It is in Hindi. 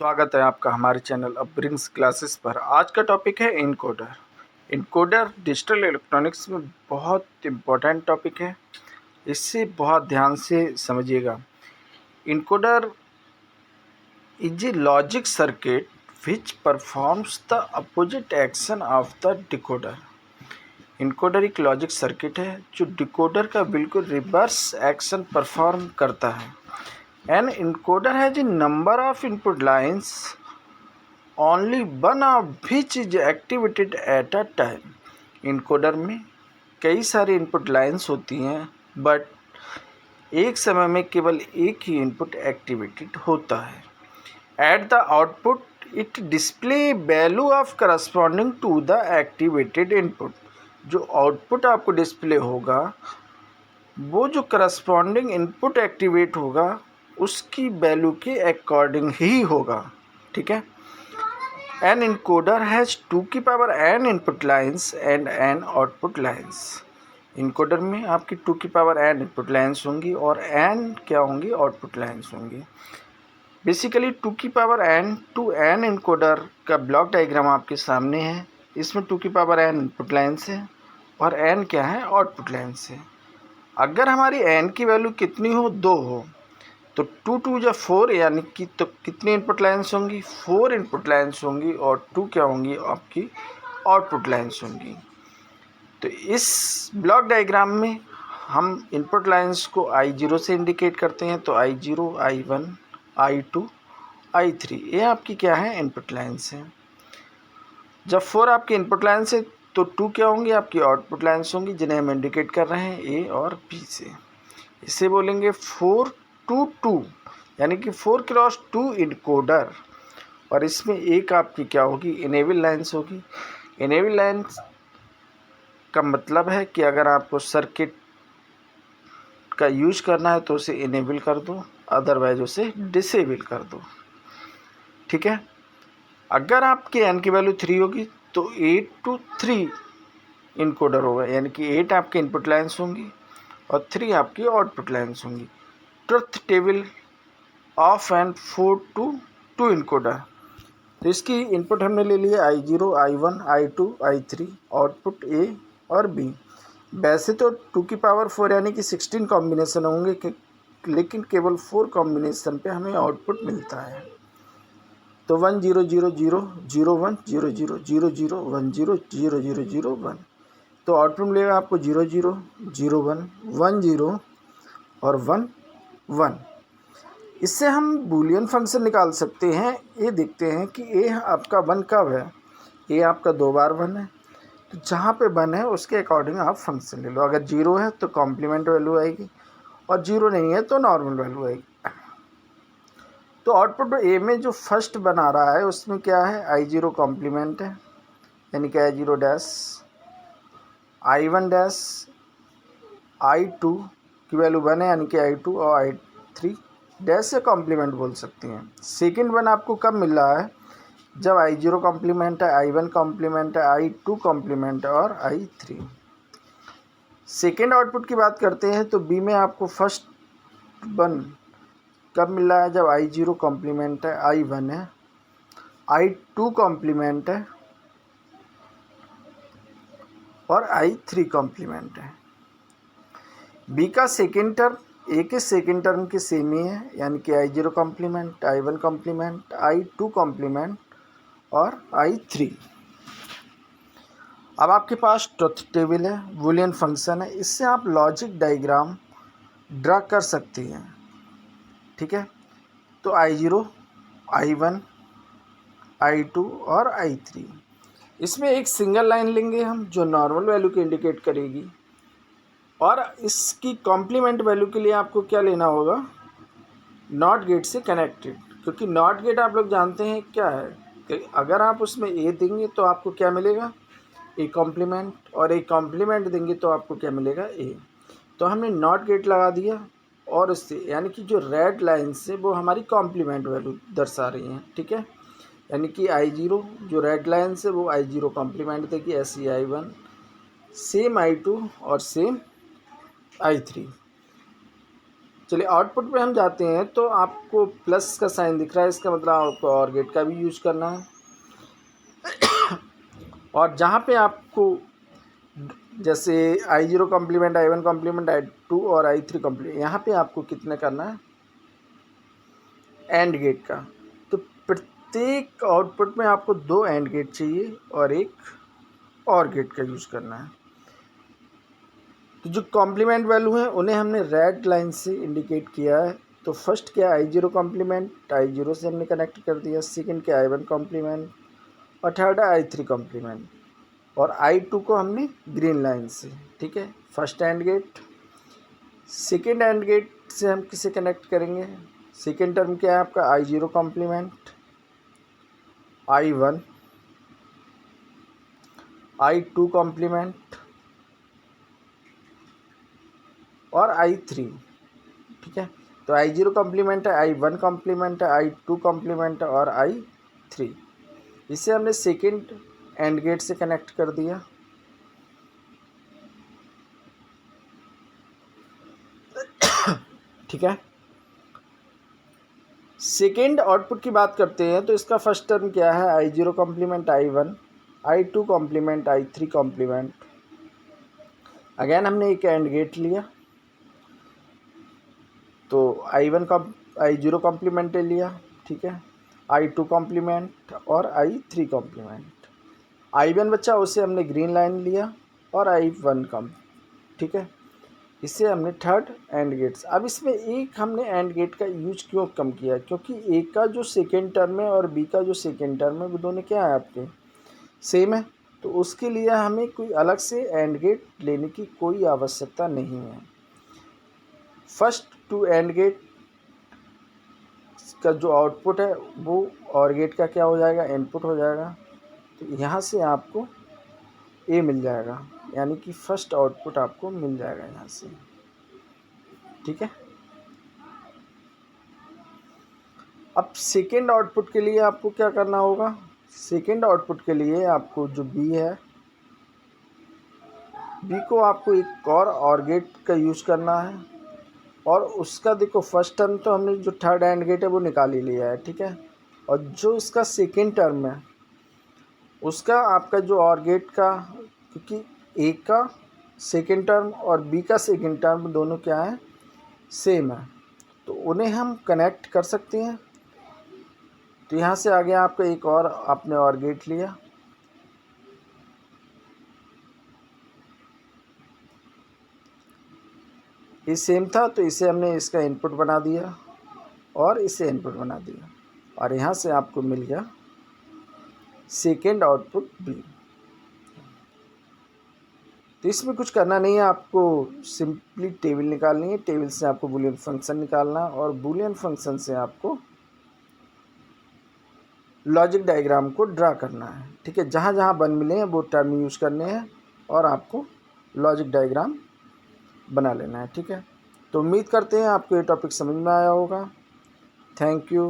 स्वागत है आपका हमारे चैनल अपब्रिंग्स क्लासेस पर। आज का टॉपिक है इनकोडर। इनकोडर डिजिटल इलेक्ट्रॉनिक्स में बहुत इम्पोर्टेंट टॉपिक है, इससे बहुत ध्यान से समझिएगा। Encoder is a logic circuit which performs the opposite action of the decoder. Encoder एक लॉजिक सर्किट है जो डिकोडर का बिल्कुल रिवर्स एक्शन परफॉर्म करता है। An encoder has a number of input lines, only one of which is activated at a time. encoder में कई सारी इनपुट लाइंस होती हैं, बट एक समय में केवल एक ही इनपुट एक्टिवेटेड होता है। At the output it display value of corresponding to the activated input. जो आउटपुट आपको डिस्प्ले होगा वो जो करस्पॉन्डिंग इनपुट एक्टिवेट होगा उसकी वैल्यू के अकॉर्डिंग ही होगा। ठीक है। एन इनकोडर हैज़ 2 की power n input lines and n output lines. Encoder में आपकी 2 की पावर n इनपुट लाइंस होंगी और n क्या होंगी, आउटपुट लाइंस होंगी। बेसिकली 2 की power n to n encoder का ब्लॉक डायग्राम आपके सामने है। इसमें 2 की पावर n इनपुट लाइंस है और n क्या है, आउटपुट लाइंस है। अगर हमारी n की वैल्यू कितनी हो, 2 हो, तो 2 2 या 4 यानी कि तो कितनी इनपुट लाइन्स होंगी, 4 इनपुट लाइन्स होंगी और 2 क्या होंगी, आपकी आउटपुट लाइन्स होंगी। तो इस ब्लॉक डायग्राम में हम इनपुट लाइन्स को I0 से इंडिकेट करते हैं। तो I0, I1, I2, I3 ये आपकी क्या है, इनपुट लाइन्स हैं। जब 4 आपकी इनपुट लाइन्स है तो 2 क्या होंगी, आपकी आउटपुट लाइन्स होंगी, जिन्हें हम इंडिकेट कर रहे हैं A और B से। इसे बोलेंगे 4 2 2 यानी कि 4 क्रॉस 2 इनकोडर। और इसमें एक आपकी क्या होगी, इनेबल लाइन्स होगी। इनेबल लाइन्स का मतलब है कि अगर आपको सर्किट का यूज करना है तो उसे इनेबल कर दो, अदरवाइज उसे डिसेबल कर दो। ठीक है। अगर आपके एन की वैल्यू 3 होगी तो 8 to 3 इनकोडर होगा, यानी कि 8 आपके इनपुट लाइन्स होंगी और 3 आपकी आउटपुट लाइन्स होंगी। Truth table of and 4 to 2 encoder. तो इसकी इनपुट हमने ले लिया I0, I1, I2, I3, output A और B। वैसे तो 2 की पावर 4 यानी कि 16 कॉम्बिनेशन होंगे, लेकिन केवल 4 कॉम्बिनेशन पे हमें आउटपुट मिलता है। तो 1 0 0 0 0 1 0 0 0 0 1 0 0 0 0 1। तो आउटपुट मिलेगा आपको 0 0 0 1 1 0 और 1 1। इससे हम बूलियन फंक्शन निकाल सकते हैं। ये देखते हैं कि ए आपका 1 कब है, ए आपका 2 बार 1 है, तो जहाँ पे 1 है उसके अकॉर्डिंग आप फंक्शन ले लो। अगर 0 है तो कॉम्प्लीमेंट वैल्यू आएगी और 0 नहीं है तो नॉर्मल वैल्यू आएगी। तो आउटपुट ए में जो फर्स्ट बना रहा है उसमें क्या है, I0 कॉम्प्लीमेंट है, यानी कि I0 dash, I1 dash, I2 की वैल्यू 1 है यानी कि I2 और I3 डैश से कॉम्प्लीमेंट बोल सकती हैं। सेकेंड 1 आपको कब मिल रहा है, जब I0 कॉम्प्लीमेंट है, I1 कॉम्प्लीमेंट है, I2 कॉम्प्लीमेंट है और I3। सेकेंड आउटपुट की बात करते हैं तो B में आपको फर्स्ट 1 कब मिल रहा है, जब I0 कॉम्प्लीमेंट है, I1 है, I2 कॉम्प्लीमेंट है और I3 कॉम्प्लीमेंट है। B का सेकेंड टर्म ए के सेकेंड टर्म के सेम ही है, यानी कि I0 complement, I1 complement, I2 complement और I3। अब आपके पास ट्रुथ टेबल है, बूलियन फंक्शन है, इससे आप लॉजिक डायग्राम ड्रा कर सकते हैं। ठीक है। तो I0, I1, I2 और I3, इसमें एक सिंगल लाइन लेंगे हम जो नॉर्मल वैल्यू को इंडिकेट करेगी, और इसकी कॉम्प्लीमेंट वैल्यू के लिए आपको क्या लेना होगा, नॉट गेट से कनेक्टेड। क्योंकि नॉट गेट आप लोग जानते हैं क्या है, कि अगर आप उसमें ए देंगे तो आपको क्या मिलेगा, ए कॉम्प्लीमेंट, और ए कॉम्प्लीमेंट देंगे तो आपको क्या मिलेगा, ए। तो हमने नॉट गेट लगा दिया और उससे यानी कि जो रेड लाइन से वो हमारी कॉम्प्लीमेंट वैल्यू दर्शा रही हैं। ठीक है। यानी कि I0 जो रेड लाइन से वो I0 कॉम्प्लीमेंट देगी, ऐसे I1, सेम I2 और सेम I3। चलिए आउटपुट पे हम जाते हैं, तो आपको प्लस का साइन दिख रहा है, इसका मतलब आपको और गेट का भी यूज करना है। और जहाँ पे आपको जैसे I0 complement, I1 complement, I2 और I3 कॉम्प्लीमेंट, यहाँ पे आपको कितने करना है, एंड गेट का। तो प्रत्येक आउटपुट में आपको 2 एंड गेट चाहिए और एक और गेट का यूज करना है। तो जो कॉम्प्लीमेंट वैल्यू हैं उन्हें हमने रेड लाइन से इंडिकेट किया है। तो फर्स्ट क्या I0 कॉम्प्लीमेंट, I0 से हमने कनेक्ट कर दिया, सेकंड क्या I1 कॉम्प्लीमेंट और थर्ड है I3 कॉम्प्लीमेंट, और I2 को हमने ग्रीन लाइन से, ठीक है, first AND gate. Second AND gate से हम किसे कनेक्ट करेंगे, सेकंड टर्म क्या है आपका I0 complement, I1, I2 complement और I3, ठीक है। तो I0 कॉम्प्लीमेंट है, I1 कॉम्प्लीमेंट है, I2 कॉम्प्लीमेंट है और I3। इसे हमने सेकंड एंड गेट से कनेक्ट कर दिया। ठीक है, सेकेंड आउटपुट की बात करते हैं तो इसका फर्स्ट टर्म क्या है, I0 complement I1, I2 complement I3 complement. Again हमने एक एंड गेट लिया, तो I0 कॉम्प्लीमेंट ले लिया, ठीक है, I2 कॉम्प्लीमेंट और I3 कॉम्प्लीमेंट। I1 बचा, उसे हमने ग्रीन लाइन लिया और I1 कॉम, ठीक है, इसे हमने थर्ड एंड गेट्स। अब इसमें एक हमने एंड गेट का यूज क्यों कम किया, क्योंकि ए का जो सेकेंड टर्म है और बी का जो सेकेंड टर्म है वो दोनों क्या है आपके सेम है, तो उसके लिए हमें कोई अलग से एंड गेट लेने की कोई आवश्यकता नहीं है। फर्स्ट टू एंड गेट का जो आउटपुट है वो और गेट का क्या हो जाएगा, इनपुट हो जाएगा। तो यहाँ से आपको ए मिल जाएगा, यानी कि फर्स्ट आउटपुट आपको मिल जाएगा यहाँ से, ठीक है। अब सेकेंड आउटपुट के लिए आपको क्या करना होगा, सेकेंड आउटपुट के लिए आपको जो बी है, बी को आपको एक और गेट का यूज़ करना है, और उसका देखो फर्स्ट टर्म तो हमने जो थर्ड एंड गेट है वो निकाल ही लिया है, ठीक है, और जो इसका सेकेंड टर्म है उसका आपका जो और गेट का, क्योंकि ए का सेकेंड टर्म और बी का सेकेंड टर्म दोनों क्या है, सेम है, तो उन्हें हम कनेक्ट कर सकते हैं। तो यहाँ से आगे आपका एक और आपने और गेट लिया, ये सेम था तो इसे हमने इसका इनपुट बना दिया और इसे इनपुट बना दिया, और यहाँ से आपको मिल गया सेकेंड आउटपुट बी। तो इसमें कुछ करना नहीं है, आपको सिंपली टेबल निकालनी है, टेबल से आपको बूलियन फंक्शन निकालना है, और बूलियन फंक्शन से आपको लॉजिक डायग्राम को ड्रा करना है, ठीक है, जहाँ जहाँ वन मिले हैं वो टर्म यूज़ करने हैं और आपको लॉजिक डायग्राम बना लेना है, ठीक है। तो उम्मीद करते हैं आपको ये टॉपिक समझ में आया होगा। Thank you.